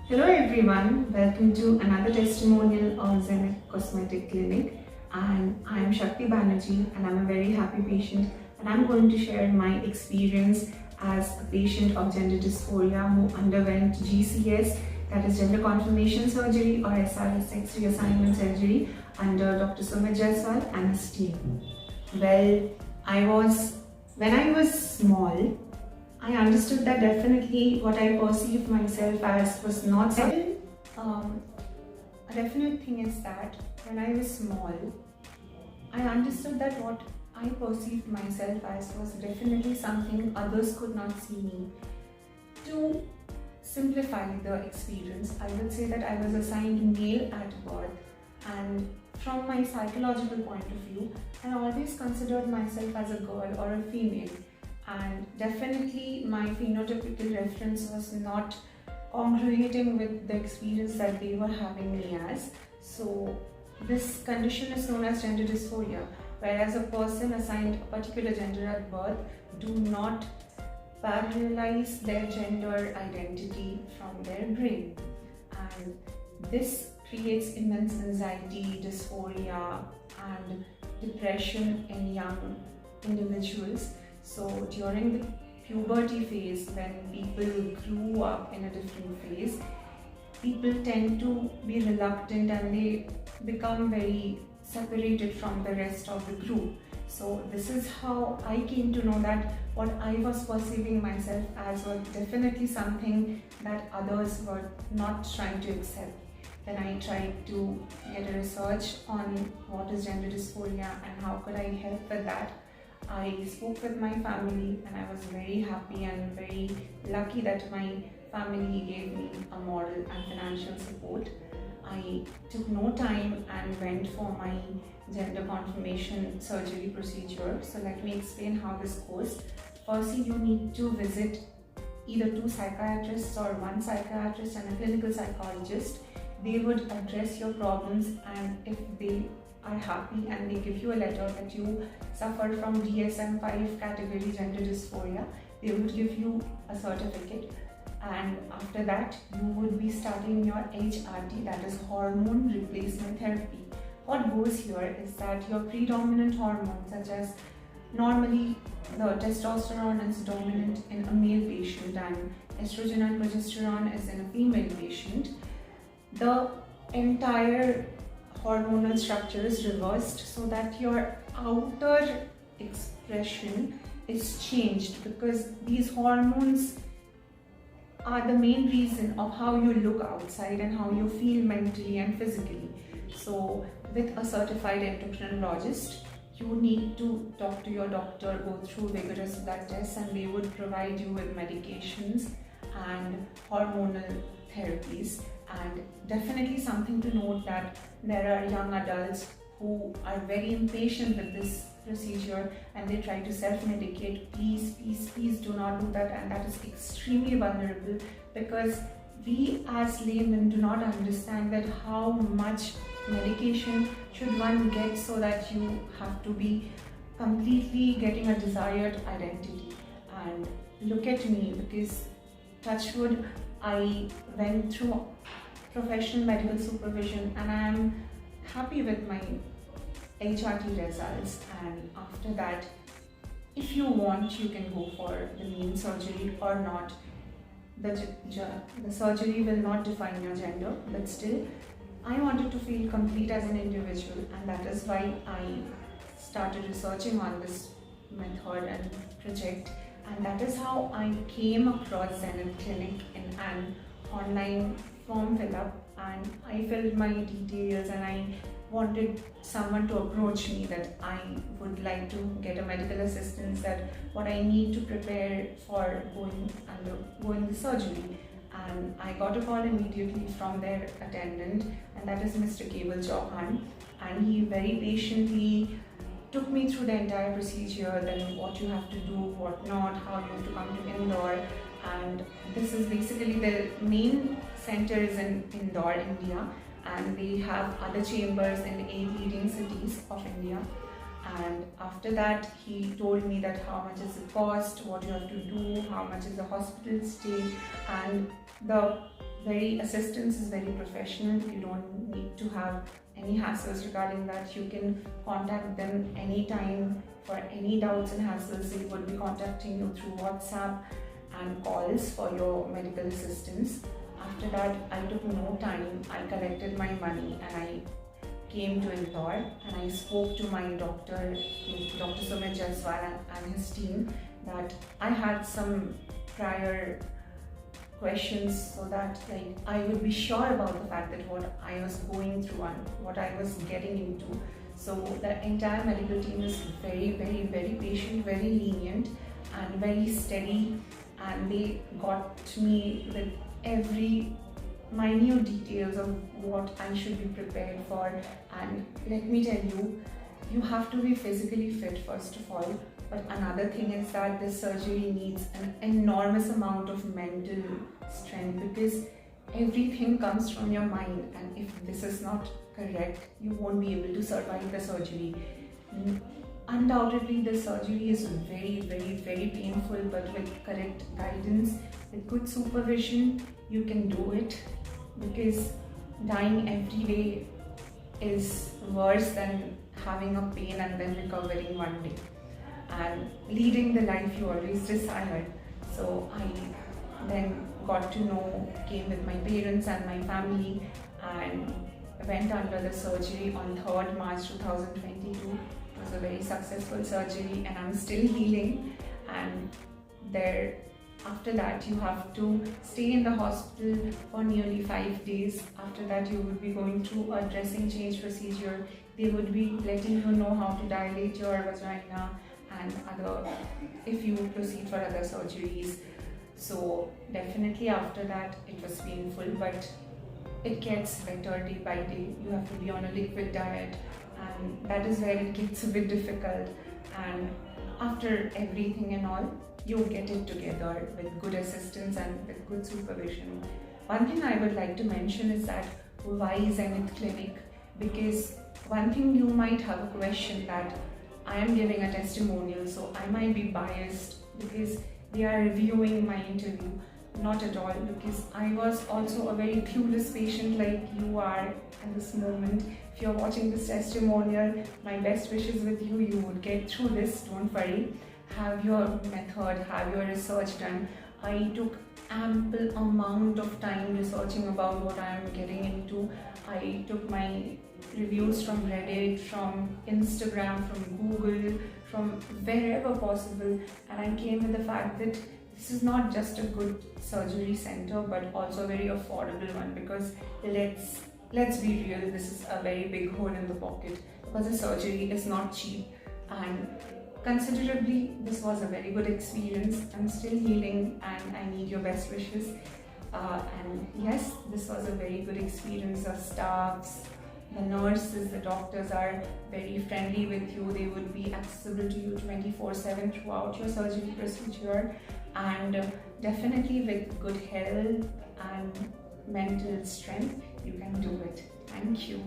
Hello everyone, welcome to another testimonial on Zenith Cosmetic Clinic, and I am Shakti Banerjee and I'm a very happy patient, and I'm going to share my experience as a patient of gender dysphoria who underwent GCS, that is gender confirmation surgery, or SRS, sex reassignment surgery, under Dr. Sumeet jaiswal and his team. Well, when I was small, I understood that definitely what I perceived myself as was not something. A definite thing is that when I was small, I understood that what I perceived myself as was definitely something others could not see me. To simplify the experience, I would say that I was assigned male at birth, and from my psychological point of view, I always considered myself as a girl or a female. And definitely my phenotypical reference was not congruating with the experience that they were having me as. So this condition is known as gender dysphoria, whereas a person assigned a particular gender at birth do not parallelize their gender identity from their brain. And this creates immense anxiety, dysphoria and depression in young individuals. So during the puberty phase, when people grew up in a different phase, people tend to be reluctant and they become very separated from the rest of the group. So this is how I came to know that what I was perceiving myself as was definitely something that others were not trying to accept. Then I tried to get a research on what is gender dysphoria and how could I help with that. I spoke with my family and I was very happy and very lucky that my family gave me a moral and financial support. I took no time and went for my gender confirmation surgery procedure. So let me explain how this goes. Firstly, you need to visit either 2 psychiatrists or 1 psychiatrist and a clinical psychologist. They would address your problems, and if they are happy and they give you a letter that you suffer from DSM-5 category gender dysphoria, they would give you a certificate, and after that you would be starting your HRT, that is hormone replacement therapy. What goes here is that your predominant hormones, such as normally the testosterone is dominant in a male patient and estrogen and progesterone is in a female patient, the entire hormonal structure is reversed so that your outer expression is changed, because these hormones are the main reason of how you look outside and how you feel mentally and physically. So with a certified endocrinologist, you need to talk to your doctor, go through vigorous blood tests, and they would provide you with medications and hormonal therapies. And definitely something to note that there are young adults who are very impatient with this procedure and they try to self-medicate. Please do not do that, and that is extremely vulnerable, because we as laymen do not understand that how much medication should one get so that you have to be completely getting a desired identity. And look at me, because touch wood, I went through professional medical supervision and I am happy with my HRT results. And after that, if you want, you can go for the main surgery or not. The surgery will not define your gender, but still I wanted to feel complete as an individual, and that is why I started researching on this method and project. And that is how I came across Zenith Clinic in an online form fill up, and I filled my details and I wanted someone to approach me that I would like to get a medical assistance, that what I need to prepare for going the surgery. And I got a call immediately from their attendant, and that is Mr. Keval Chauhan, and he very patiently took me through the entire procedure, then what you have to do, what not, how you have to come to Indore. And this is basically the main center is in Indore, India, and they have other chambers in 8 leading cities of India. And after that, he told me that how much is the cost, what you have to do, how much is the hospital stay, and the assistance is very professional. You don't need to have any hassles regarding that. You can contact them anytime for any doubts and hassles. They would be contacting you through WhatsApp and calls for your medical assistance. After that, I took no time. I collected my money and I came to Indore, and I spoke to my doctor, Dr. Sumeet and his team, that I had some prior questions so that I would be sure about the fact that what I was going through and what I was getting into. So the entire medical team is very, very, very patient, very lenient and very steady, and they got me with every minute details of what I should be prepared for. And let me tell you, you have to be physically fit first of all, but another thing is that this surgery needs an enormous amount of mental strength, because everything comes from your mind, and if this is not correct, you won't be able to survive the surgery. Undoubtedly, the surgery is very, very, very painful, but with correct guidance, with good supervision, you can do it, because dying every day is worse than having a pain and then recovering one day and leading the life you always desired. So I then got to know, came with my parents and my family, and went under the surgery on 3rd March 2022. It was a very successful surgery and I'm still healing. And after that, you have to stay in the hospital for nearly 5 days. After that, you will be going through a dressing change procedure. They would be letting you know how to dilate your vagina and if you proceed for other surgeries. So definitely after that, it was painful, but it gets better day by day. You have to be on a liquid diet, and that is where it gets a bit difficult. And after everything and all, you get it together with good assistance and with good supervision. One thing I would like to mention is that why Zenith Clinic? Because one thing you might have a question that I am giving a testimonial, so I might be biased because they are reviewing my interview. Not at all, because I was also a very clueless patient like you are at this moment. If you're watching this testimonial, my best wishes with you. You would get through this, don't worry. Have your method, have your research done. I took ample amount of time researching about what I am getting into. I took my reviews from Reddit, from Instagram, from Google, from wherever possible, and I came with the fact that this is not just a good surgery center but also a very affordable one, because let's be real, this is a very big hole in the pocket, because the surgery is not cheap. And considerably, this was a very good experience. I'm still healing and I need your best wishes. And yes, this was a very good experience. The staffs, the nurses, the doctors are very friendly with you. They would be accessible to you 24/7 throughout your surgery procedure. And definitely with good health and mental strength, you can do it. Thank you.